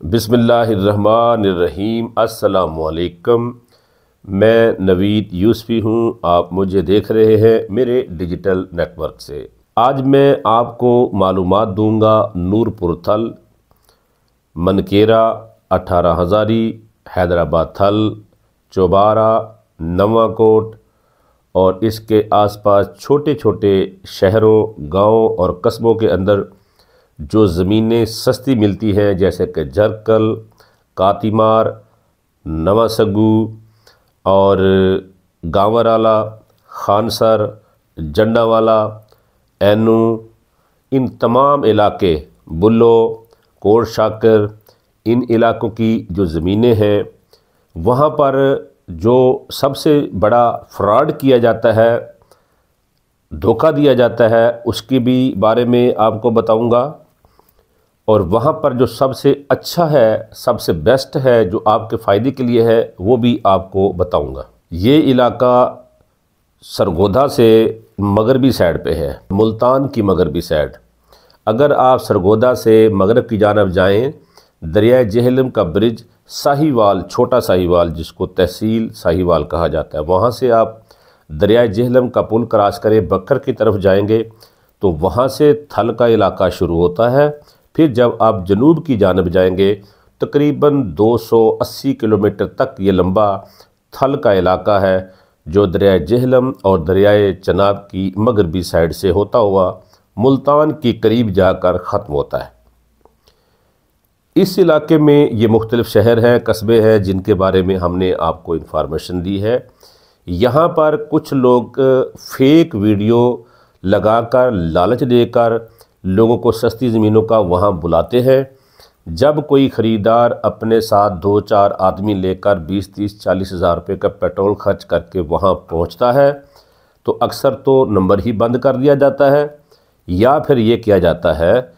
बिस्मिल्लाहिर्रहमानिर्रहीम। अस्सलामुअलैकुम। मैं नवीद यूसुफ़ी हूँ। आप मुझे देख रहे हैं मेरे डिजिटल नेटवर्क से। आज मैं आपको मालूमात दूँगा नूरपुर थल, मनकेरा, 18 हज़ारी, हैदराबाद थल, चौबारा, नवाकोट और इसके आसपास छोटे छोटे शहरों, गाँव और कस्बों के अंदर जो ज़मीनें सस्ती मिलती हैं, जैसे कि झरकल, कातीमार, नवासगू और गांवराला, खानसर, जंडावाला, एनू, इन तमाम इलाके, बुल्लो, कोट शाकर, इन इलाकों की जो ज़मीनें हैं वहाँ पर जो सबसे बड़ा फ्रॉड किया जाता है, धोखा दिया जाता है, उसकी भी बारे में आपको बताऊंगा। और वहाँ पर जो सबसे अच्छा है, सबसे बेस्ट है, जो आपके फ़ायदे के लिए है, वो भी आपको बताऊंगा। ये इलाका सरगोधा से मगरबी साइड पे है, मुल्तान की मगरबी साइड। अगर आप सरगोधा से मगरब की जानब जाएं, दरिया जेहलम का ब्रिज, साहिवाल, छोटा साहिवाल जिसको तहसील साहिवाल कहा जाता है, वहाँ से आप दरिया जेहलम का पुल क्रॉस करें, बकर की तरफ जाएंगे तो वहाँ से थल का इलाका शुरू होता है। फिर जब आप जनूब की जानब जाएंगे, तकरीबन 280 किलोमीटर तक ये लंबा थल का इलाका है, जो दरिया जेहलम और दरियाए चनाब की मगरबी साइड से होता हुआ मुल्तान के करीब जाकर ख़त्म होता है। इस इलाके में ये मुख्तलिफ़ शहर हैं, कस्बे हैं, जिनके बारे में हमने आपको इन्फॉर्मेशन दी है। यहाँ पर कुछ लोग फेक वीडियो लगाकर, लालच देकर लोगों को सस्ती ज़मीनों का वहाँ बुलाते हैं। जब कोई ख़रीदार अपने साथ 2-4 आदमी लेकर 20-30-40 हज़ार रुपये का पेट्रोल खर्च करके वहाँ पहुँचता है तो अक्सर तो नंबर ही बंद कर दिया जाता है, या फिर ये किया जाता है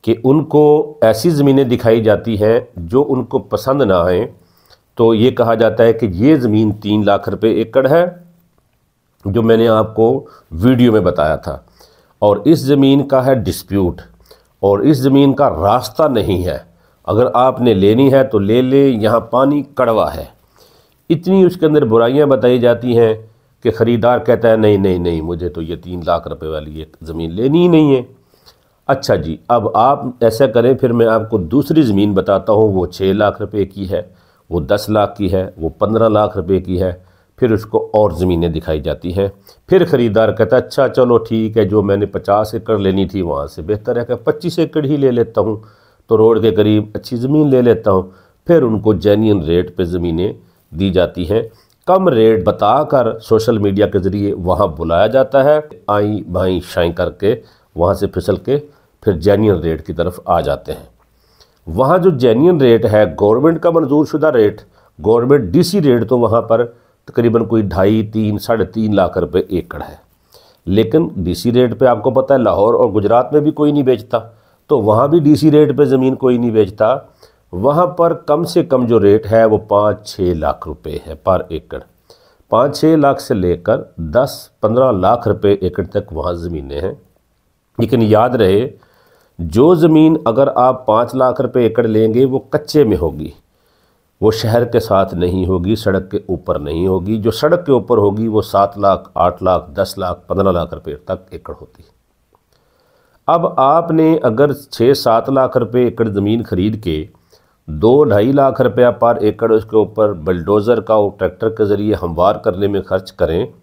कि उनको ऐसी ज़मीनें दिखाई जाती हैं जो उनको पसंद ना आएँ। तो ये कहा जाता है कि ये ज़मीन 3 लाख रुपए एकड़ है, जो मैंने आपको वीडियो में बताया था, और इस ज़मीन का है डिस्प्यूट, और इस ज़मीन का रास्ता नहीं है, अगर आपने लेनी है तो ले ले, यहाँ पानी कड़वा है। इतनी उसके अंदर बुराइयां बताई जाती हैं कि ख़रीदार कहता है नहीं नहीं नहीं, मुझे तो ये 3 लाख रुपए वाली एक ज़मीन लेनी ही नहीं है। अच्छा जी, अब आप ऐसा करें, फिर मैं आपको दूसरी ज़मीन बताता हूँ। वो 6 लाख रुपए की है, वो 10 लाख की है, वो 15 लाख रुपए की है। फिर उसको और ज़मीनें दिखाई जाती हैं। फिर ख़रीदार कहता है अच्छा चलो ठीक है, जो मैंने 50 एकड़ लेनी थी वहाँ से बेहतर है कि 25 एकड़ ही ले लेता हूँ, तो रोड के करीब अच्छी ज़मीन ले लेता हूँ। फिर उनको जेन्युइन रेट पे ज़मीनें दी जाती हैं, कम रेट बताकर सोशल मीडिया के ज़रिए वहाँ बुलाया जाता है। आई भाई शाई करके वहाँ से फिसल के फिर जेन्युइन रेट की तरफ आ जाते हैं। वहाँ जो जेन्युइन रेट है, गवर्नमेंट का मंजूर शुदा रेट, गवर्नमेंट डीसी रेट, तो वहाँ पर तकरीबन कोई 2.5, 3, 3.5 लाख रुपए एकड़ है। लेकिन डीसी रेट पे आपको पता है लाहौर और गुजरात में भी कोई नहीं बेचता, तो वहाँ भी डीसी रेट पे ज़मीन कोई नहीं बेचता। वहाँ पर कम से कम जो रेट है वो 5-6 लाख रुपए है पर एकड़। 5-6 लाख से लेकर 10-15 लाख रुपए एकड़ तक वहाँ ज़मीनें हैं। लेकिन याद रहे, जो ज़मीन अगर आप 5 लाख रुपए एकड़ लेंगे वो कच्चे में होगी, वो शहर के साथ नहीं होगी, सड़क के ऊपर नहीं होगी। जो सड़क के ऊपर होगी वो 7 लाख, 8 लाख, 10 लाख, 15 लाख रुपए तक एकड़ होती है। अब आपने अगर 6-7 लाख रुपए एकड़ ज़मीन खरीद के 2-2.5 लाख रुपया पर एकड़ उसके ऊपर बलडोज़र का और ट्रैक्टर के ज़रिए हमवार करने में खर्च करें,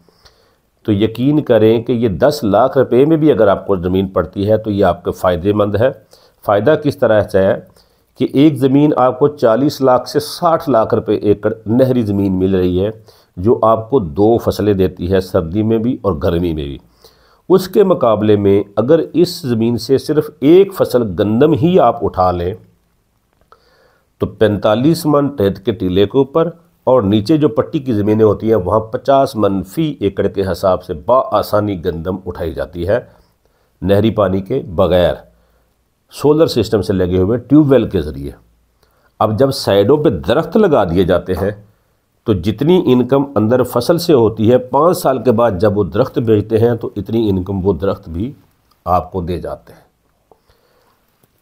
तो यकीन करें कि ये 10 लाख रुपए में भी अगर आपको ज़मीन पड़ती है तो ये आपके फ़ायदेमंद है। फ़ायदा किस तरह से है कि एक ज़मीन आपको 40 लाख से 60 लाख रुपए एकड़ नहरी ज़मीन मिल रही है, जो आपको 2 फसलें देती है, सर्दी में भी और गर्मी में भी। उसके मुकाबले में अगर इस ज़मीन से सिर्फ एक फसल गंदम ही आप उठा लें तो 45 मन रेत के टीले के ऊपर, और नीचे जो पट्टी की ज़मीनें होती हैं वहाँ 50 मन फी एकड़ के हिसाब से बआसानी गंदम उठाई जाती है, नहरी पानी के बग़ैर, सोलर सिस्टम से लगे हुए ट्यूबवेल के ज़रिए। अब जब साइडों पे दरख्त लगा दिए जाते हैं तो जितनी इनकम अंदर फसल से होती है, 5 साल के बाद जब वो दरख्त बेचते हैं तो इतनी इनकम वो दरख्त भी आपको दे जाते हैं।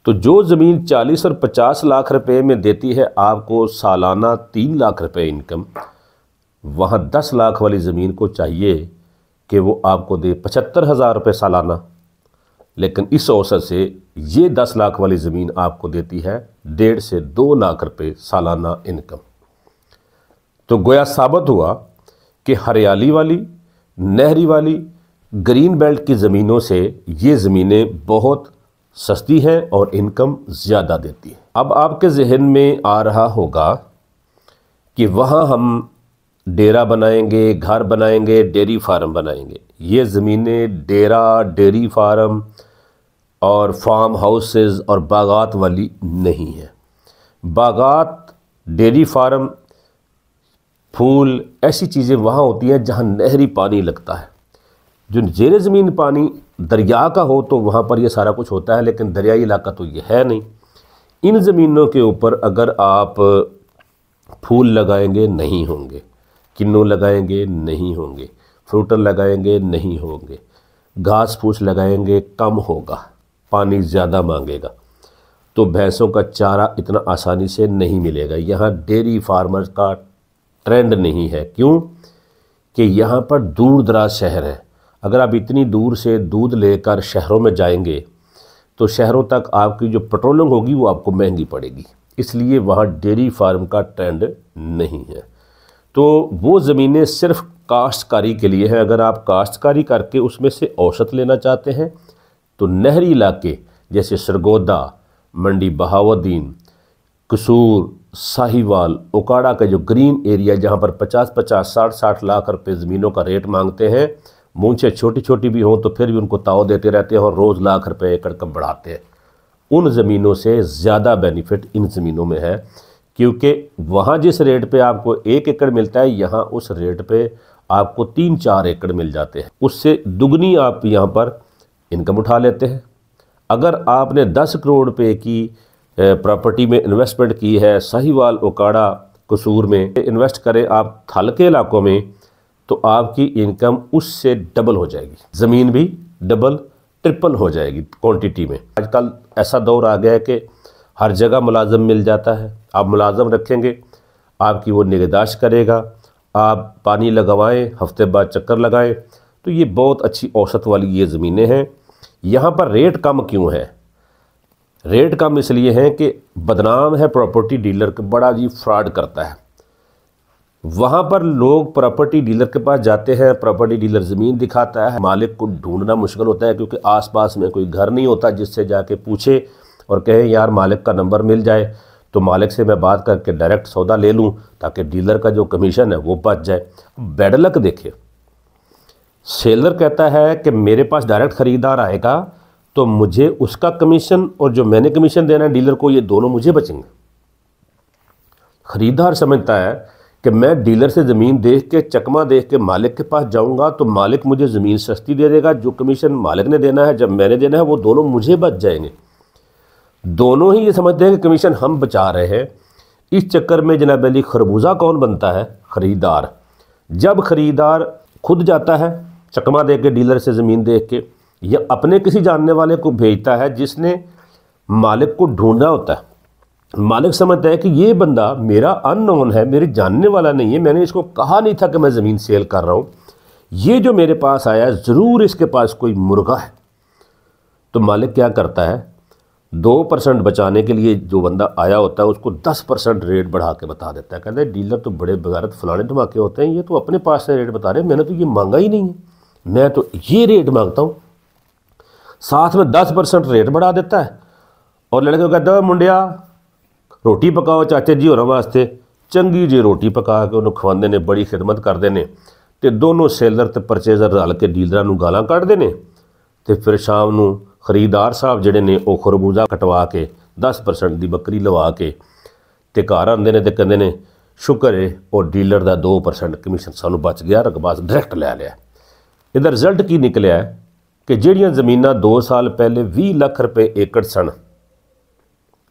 तो जो ज़मीन 40 और 50 लाख रुपए में देती है आपको सालाना 3 लाख रुपए इनकम, वहाँ 10 लाख वाली ज़मीन को चाहिए कि वो आपको दे 75,000 रुपये सालाना, लेकिन इस अवसर से ये 10 लाख वाली ज़मीन आपको देती है 1.5 से 2 लाख रुपए सालाना इनकम। तो गोया साबित हुआ कि हरियाली वाली, नहरी वाली, ग्रीन बेल्ट की ज़मीनों से ये ज़मीनें बहुत सस्ती हैं और इनकम ज़्यादा देती है। अब आपके जहन में आ रहा होगा कि वहाँ हम डेरा बनाएंगे, घर बनाएंगे, डेयरी फार्म बनाएंगे। ये ज़मीनें डेरा, डेयरी फार्म और फार्म हाउसेस और बागात वाली नहीं है। बागात, डेयरी फार्म, फूल, ऐसी चीज़ें वहाँ होती हैं जहाँ नहरी पानी लगता है। जो ज़ेरे ज़मीन पानी दरिया का हो तो वहाँ पर ये सारा कुछ होता है, लेकिन दरियाई इलाका तो ये है नहीं। इन ज़मीनों के ऊपर अगर आप फूल लगाएंगे नहीं होंगे, किन्नू लगाएंगे नहीं होंगे, फ्रूटर लगाएंगे नहीं होंगे, घास फूस लगाएंगे कम होगा, पानी ज़्यादा मांगेगा, तो भैंसों का चारा इतना आसानी से नहीं मिलेगा। यहाँ डेयरी फार्मर्स का ट्रेंड नहीं है। क्यों? कि यहाँ पर दूर दराज शहर है। अगर आप इतनी दूर से दूध लेकर शहरों में जाएंगे तो शहरों तक आपकी जो पेट्रोलिंग होगी वो आपको महंगी पड़ेगी, इसलिए वहाँ डेयरी फार्म का ट्रेंड नहीं है। तो वो ज़मीनें सिर्फ काश्तकारी के लिए हैं। अगर आप काश्तकारी करके उसमें से औसत लेना चाहते हैं तो नहरी इलाके जैसे सरगोदा, मंडी बहाउद्दीन, कसूर, साहिवाल, ओकाड़ा का जो ग्रीन एरिया जहाँ पर 50-50, 60-60 लाख रुपए ज़मीनों का रेट मांगते हैं, मूंछें छोटी छोटी भी हों तो फिर भी उनको ताव देते रहते हैं और रोज़ लाख रुपए एकड़ कम बढ़ाते हैं। उन ज़मीनों से ज़्यादा बेनिफिट इन ज़मीनों में है, क्योंकि वहाँ जिस रेट पे आपको 1 एकड़ मिलता है, यहाँ उस रेट पे आपको 3-4 एकड़ मिल जाते हैं। उससे दुगनी आप यहाँ पर इनकम उठा लेते हैं। अगर आपने 10 करोड़ रुपए की प्रॉपर्टी में इन्वेस्टमेंट की है, साहिवाल, ओकाड़ा, कसूर में इन्वेस्ट करें आप थल के इलाकों में, तो आपकी इनकम उससे डबल हो जाएगी, ज़मीन भी डबल ट्रिपल हो जाएगी क्वांटिटी में। आजकल ऐसा दौर आ गया है कि हर जगह मुलाजम मिल जाता है। आप मुलाजम रखेंगे, आपकी वो निगहदाश्त करेगा, आप पानी लगवाएं, हफ्ते बाद चक्कर लगाएं, तो ये बहुत अच्छी औसत वाली ये ज़मीनें हैं। यहाँ पर रेट कम क्यों है? रेट कम इसलिए हैं कि बदनाम है प्रॉपर्टी डीलर का, बड़ा जी फ्रॉड करता है। वहाँ पर लोग प्रॉपर्टी डीलर के पास जाते हैं, प्रॉपर्टी डीलर ज़मीन दिखाता है, मालिक को ढूंढना मुश्किल होता है क्योंकि आसपास में कोई घर नहीं होता जिससे जाके पूछे और कहे यार मालिक का नंबर मिल जाए तो मालिक से मैं बात करके डायरेक्ट सौदा ले लूँ ताकि डीलर का जो कमीशन है वो बच जाए। बैड लक देखिए, सेलर कहता है कि मेरे पास डायरेक्ट ख़रीदार आएगा तो मुझे उसका कमीशन और जो मैंने कमीशन देना है डीलर को, ये दोनों मुझे बचेंगे। ख़रीदार समझता है कि मैं डीलर से ज़मीन देख के, चकमा देख के मालिक के पास जाऊंगा तो मालिक मुझे ज़मीन सस्ती दे देगा, जो कमीशन मालिक ने देना है जब मैंने देना है वो दोनों मुझे बच जाएंगे। दोनों ही ये समझते हैं कि कमीशन हम बचा रहे हैं। इस चक्कर में जनाब अली खरबूजा कौन बनता है? ख़रीदार। जब ख़रीदार खुद जाता है चकमा दे के डीलर से ज़मीन देख के, या अपने किसी जानने वाले को भेजता है जिसने मालिक को ढूंढना होता है, मालिक समझता है कि ये बंदा मेरा अननोन है, मेरे जानने वाला नहीं है, मैंने इसको कहा नहीं था कि मैं ज़मीन सेल कर रहा हूँ, ये जो मेरे पास आया है ज़रूर इसके पास कोई मुर्गा है। तो मालिक क्या करता है, 2% बचाने के लिए जो बंदा आया होता है उसको 10% रेट बढ़ा के बता देता है। कहता है डीलर तो बड़े बगारत फलाने धमाके होते हैं, ये तो अपने पास से रेट बता रहे हैं, मैंने तो ये मांगा ही नहीं है, मैं तो ये रेट मांगता हूँ। साथ में 10% रेट बढ़ा देता है और लड़के को कहता है मुंडिया रोटी पकाओ चाचे जी होर वास्ते, चंगी जी रोटी पका के उन्होंने खवांदे ने, बड़ी खिदमत करते ने, तो दोनों सेलर ते परचेजर रल के डीलर नूं गालां कढ़दे ने, तो फिर शाम नूं खरीदार साहब जिहड़े ने वो खरबूजा कटवा के 10% दी बकरी लवा के ते घर आंदे ने ते कहंदे ने शुक्र है और डीलर दा 2% कमीशन सानू बच गया, रकबा डायरैक्ट लै लिया। इहदा रिजल्ट की निकलिया है कि जिहड़ियां ज़मीनां 2 साल पहले 20 लाख रुपए एकड़ सन,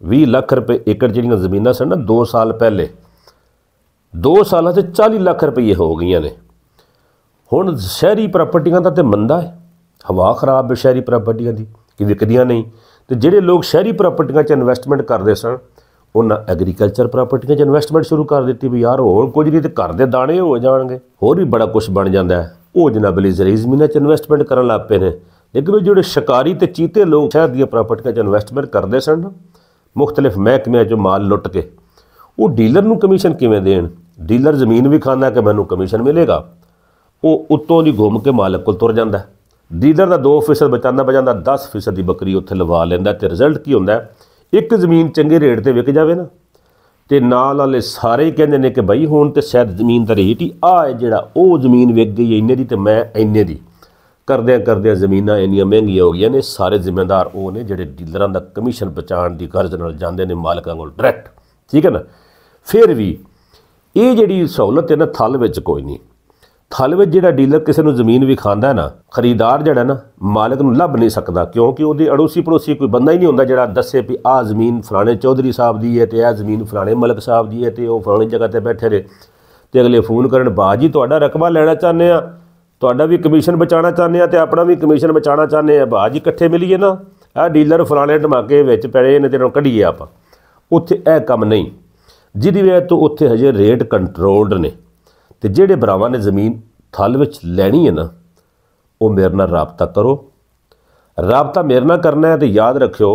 20 लाख रुपए एकड़ जिहड़ियां ज़मीनां सन ना 2 साल पहले, 2 साल से 40 लाख रुपये हो गई ने। हुण शहरी प्रॉपर्टियां दा ते मंदा है, हवा खराब है शहरी प्रॉपर्टियां दी कि विकदियां नहीं, तो ਜਿਹੜੇ लोग शहरी प्रॉपर्टियां 'ਚ इन्वेस्टमेंट करते सन उन्हें एग्रीकल्चर प्रॉपर्टियां 'ਚ इन्वेस्टमेंट शुरू कर दी भी यार होर कुछ नहीं तो घर के दाने हो जाएंगे, होर भी बड़ा कुछ बन जाता है। वो जनाबली ज़रूरी ज़मीनों 'ਚ इन्वेस्टमेंट करन लग पे ने। लेकिन वो जो शिकारी तो चीते लोग शहर दी प्रॉपर्टियां 'ਚ इन्वेस्टमेंट करते सन मुख्तलिफ महकमिਆਂ 'ਚੋਂ माल लुट के, वो डीलर नूं कमीशन किवें देण? डीलर जमीन भी खांदा कि मैनूं कमीशन मिलेगा, वो उत्तों दी घुम के मालक कोल तुर जांदा। डीलर का 2% बचांदा 10% की बकरी उत्थे लवा लैंदा। ते रिजल्ट की हुंदा? एक ज़मीन चंगे रेट ते विक जावे ना तो नाल वाले सारे ही कहंदे ने कि बई हुण ते शायद ज़मीन का रेट ही आ है जिहड़ा वो ज़मीन विक गई इन्ने दी ते मैं इन्ने दी। करदियां करदियां ज़मीनां इन्नियां महंगियां हो गईयां ने। सारे जिम्मेदार वो ने जिहड़े डीलरां दा कमीशन बचाउण दी गर्ज नाल जांदे ने मालकां कोल डायरैक्ट, ठीक है ना। फिर भी ये जिहड़ी सहूलत है ना थल विच कोई नहीं। थल विच जिहड़ा डीलर किसी नूं ज़मीन विखांदा ना, खरीदार जिहड़ा ना मालक नूं लभ नहीं सकदा, क्योंकि उहदी अड़ोसी पड़ोसी कोई बंदा ही नहीं हुंदा जिहड़ा दस्से भी आ ज़मीन फलाणे चौधरी साहब दी है तो यह ज़मीन फलाणे मलिक साहब दी है तो वह फलाणी जगह ते बैठे ने। तो अगले फोन करन बाजी तुहाडा रकबा लैना चाहते हैं, तुहाडा भी कमीशन बचाना चाहते हैं तो अपना भी कमीशन बचाना चाहते हैं, बाजी इकट्ठे मिलीए ना, आ डीलर फलाणे धमाके विच पए ने ते कढ़ीए आपां। उत्थे यह काम नहीं, जिहदी वजह तो उत्थे हजे रेट कंट्रोल्ड ने। तो जिहड़े भरावां ने ज़मीन थल विच लैनी है ना वो मेरे नाल राबता करो। राबता मेरे नाल करना है तो याद रखियो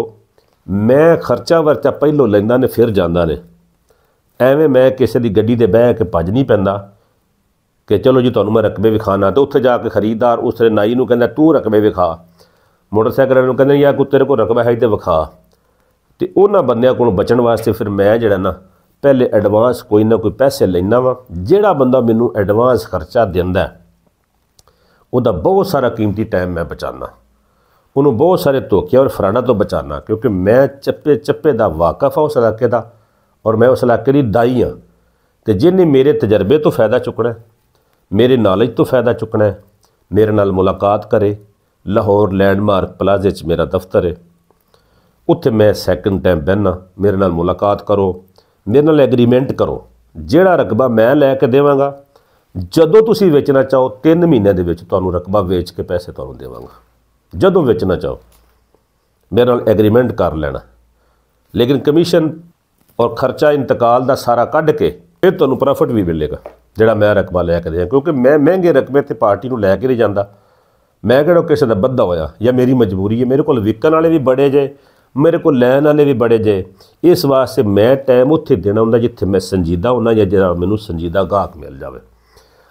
मैं खर्चा वर्चा पहलों लैंदा ने फिर जांदा ने। एवें मैं किसी की गड्डी ते बह के भज नहीं पैंदा कि चलो जी तुहानूं मैं रकबे विखाना, तो उत्थे जाके खरीदार उस नाई नूं कहंदा तू रकबे विखा, मोटरसाइकिल नूं कहंदे यार कोई तेरे कोल रकबा है तो विखा। तो उन्हां बंदियां कोलों बचण वास्ते फिर मैं जिहड़ा ना पहले एडवांस कोई ना कोई पैसे लैना वा। जिहड़ा बंदा मैनूं एडवांस खर्चा दिंदा उहदा बहुत सारा कीमती टाइम मैं बचाना, उन्होंने बहुत सारे धोखे और फराडा तो बचाना, क्योंकि मैं चप्पे चप्पे का वाकफ हाँ उस इलाके का और मैं उस इलाके की दाई हाँ। तो जिन्हें मेरे तजर्बे तो फ़ायदा चुकना है, मेरे नॉलेज तो फ़ायदा चुकना है, मेरे नाल मुलाकात करे। लाहौर लैंडमार्क प्लाजे च मेरा दफ्तर है, उत्थे मैं सैकंड टाइम बहना, मेरे नाल मुलाकात करो, मेरे नाल एग्रीमेंट करो। जिहड़ा रकबा मैं लैके देवांगा जदों तुसीं वेचना चाहो 3 महीनों के विच तुहानूं रकबा वेच के पैसे तुहानूं देवांगा। जदों वेचना चाहो मेरे नाल एग्रीमेंट कर लेना, लेकिन कमीशन और खर्चा इंतकाल का सारा कढ़ के फिर तुहानूं प्रॉफिट भी मिलेगा जिहड़ा मैं रकबा लैके दें, क्योंकि मैं महंगे रकबे ते पार्टी नूं लैके नहीं जांदा। मैं किहड़ा किसी दा बद्धा होया या मेरी मजबूरी है, मेरे कोल विकण वाले भी बड़े जे, मेरे को लैन वाले भी बड़े जे। इस वास्ते मैं टाइम उत्थे देना हुंदा जिथे मैं संजीदा होना या जिहड़ा मैनूं संजीदा गाहक मिल जाए।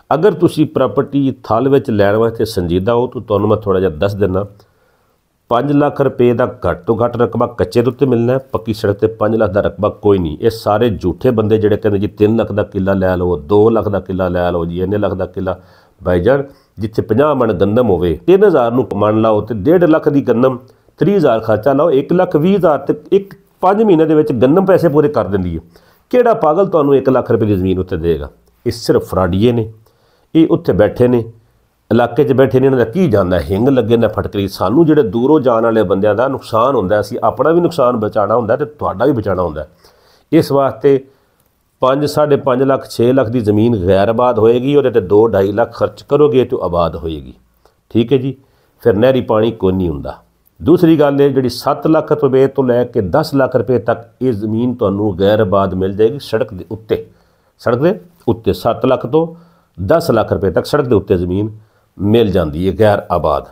अगर तुसी प्रॉपर्टी थल विच लैण वास्ते संजीदा हो तो तुहानूं मैं थोड़ा जिहा दस देना, 5 लाख रुपए का घट तो घट रकबा कच्चे दे उत्ते मिलना है, पक्की सड़क ते 5 लाख का रकबा कोई नहीं। ये सारे झूठे बंदे जिहड़े कहंदे जी 3 लाख का किला लै लो, 2 लाख का किला लै लो जी, इन्ने लाख का किला। भाईजान जिथे 50 मन गंदम होवे 3000 नूं मन लाओ तो 1.5 लाख की गंदम 30,000 खर्चा लाओ, 1,20,000 तो एक 5 महीनों के विच गंदम पैसे पूरे कर दिंदी है। किहड़ा पागल तुहानूं 1 लाख रुपए की ज़मीन उत्ते देगा? ये सिर्फ फ्राडीए ने, ये उत्थे बैठे ने इलाके 'च बैठे ने, इन्हां दा की जांदा हिंग लगे ना फटकरी। सानूं जिहड़े दूरों जाण वाले बंदियां दा नुकसान हुंदा, असीं अपना भी नुकसान बचाना हुंदा ते तुहाडा भी बचाना हुंदा। इस वास्ते 5 साढ़े 5 लाख 6 लाख की ज़मीन गैर आबाद होएगी और 2-2.5 लाख खर्च करोगे तो आबाद होएगी, ठीक है जी। फिर नहरी पानी कोई नहीं हुंदा। दूसरी गल है जी 7 लाख रुपए तो लैके 10 लाख रुपए तक ये ज़मीन तुहानूं गैर आबाद मिल जाएगी सड़क के उत्ते। सड़क के उत्ते 7 लाख तो 10 लाख रुपए तक सड़क के उत्ते ज़मीन मिल जाती है गैर आबाद।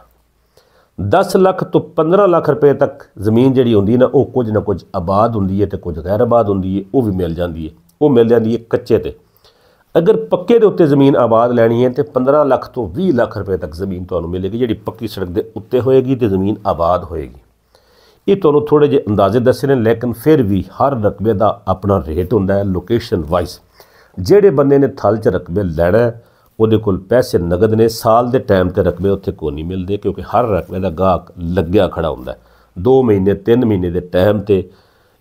10 लाख तो 15 लाख रुपए तक ज़मीन जी होंगी ना वो कुछ ना कुछ आबाद होंगी है तो कुछ गैर आबाद होंगी है, वो भी मिल जाती है। वो मिल जाती है कच्चे ते। अगर पक्के के उत्ते ज़मीन आबाद लैनी है तो 15 लाख तो 20 लाख रुपए तक ज़मीन तुहानूं मिलेगी जी पक्की सड़क के उत्ते होएगी तो ज़मीन आबाद होएगी। ये तुहानूं थोड़े जे अंदाजे दसे ने, लेकिन फिर भी हर रकबे का अपना रेट होंदा है लोकेशन वाइज। जिहड़े बंदे ने थल च रकबे लैना है उहदे कोल पैसे नगद ने, साल के टाइम ते रकबे उत्थे कोई नहीं मिलते, क्योंकि हर रकबे का गाहक लग्या खड़ा हुंदा है। 2 महीने 3 महीने के टाइम ते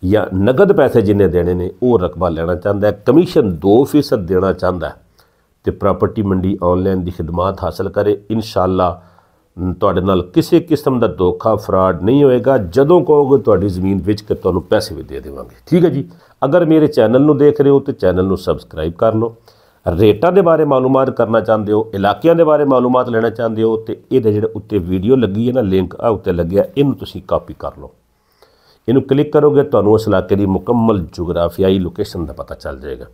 या नगद पैसे जिन्हें देने ने वो रकबा लेना चाहता है, कमीशन 2% देना चाहता है। तो प्रॉपर्टी मंडी ऑनलाइन की खिदमात हासिल करे, इंशाअल्लाह तुहाडे नाल किसी किस्म का धोखा फ्रॉड नहीं होएगा। जदों कहोगे तुहाडी ज़मीन बेच के तुहानूं पैसे भी दे देवांगे, ठीक है जी। अगर मेरे चैनल नूं देख रहे हो तो चैनल नूं सबसक्राइब कर लो। रेटां दे बारे मालूमात करना चाहते हो, इलाकिਆਂ के बारे मालूमात लेना चाहते हो तो ये जिहड़े उत्ते वीडियो लगी है ना लिंक आ उत्ते लग्या, इनूं तुसीं कॉपी कर लो। ਇਹਨੂੰ ਕਲਿੱਕ ਕਰੋਗੇ ਤੁਹਾਨੂੰ ਉਸ ਇਲਾਕੇ ਦੀ ਮੁਕੰਮਲ ਜੁਗਰਾਫੀਆਈ ਲੋਕੇਸ਼ਨ ਦਾ ਪਤਾ ਚੱਲ ਜਾਏਗਾ।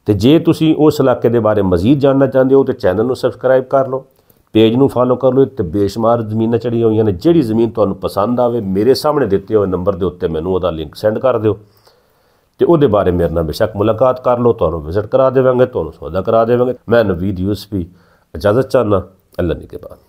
ਤੇ ਜੇ ਤੁਸੀਂ ਉਸ ਇਲਾਕੇ ਦੇ ਬਾਰੇ ਮਜ਼ੀਦ ਜਾਣਨਾ ਚਾਹੁੰਦੇ ਹੋ ਤਾਂ ਚੈਨਲ ਨੂੰ ਸਬਸਕ੍ਰਾਈਬ ਕਰ ਲਓ, पेज ਨੂੰ फॉलो कर लो। तो बेशुमार ਜ਼ਮੀਨਾਂ ਚੜੀਆਂ ਹੋਈਆਂ ਨੇ। ਜਿਹੜੀ ਜ਼ਮੀਨ ਤੁਹਾਨੂੰ ਪਸੰਦ ਆਵੇ ਮੇਰੇ ਸਾਹਮਣੇ ਦਿੱਤੇ ਹੋਏ ਨੰਬਰ ਦੇ ਉੱਤੇ ਮੈਨੂੰ ਉਹਦਾ ਲਿੰਕ ਸੈਂਡ ਕਰ ਦਿਓ ਤੇ ਉਹਦੇ ਬਾਰੇ ਮੇਰੇ ਨਾਲ ਬੇਸ਼ੱਕ ਮੁਲਾਕਾਤ ਕਰ ਲਓ। ਤੁਹਾਨੂੰ ਵਿਜ਼ਿਟ ਕਰਾ ਦੇਵਾਂਗੇ, ਤੁਹਾਨੂੰ ਸੌਦਾ ਕਰਾ ਦੇਵਾਂਗੇ। मैं नवीद यूसुफी इजाज़त चाहना। अल्लाह निगहबान।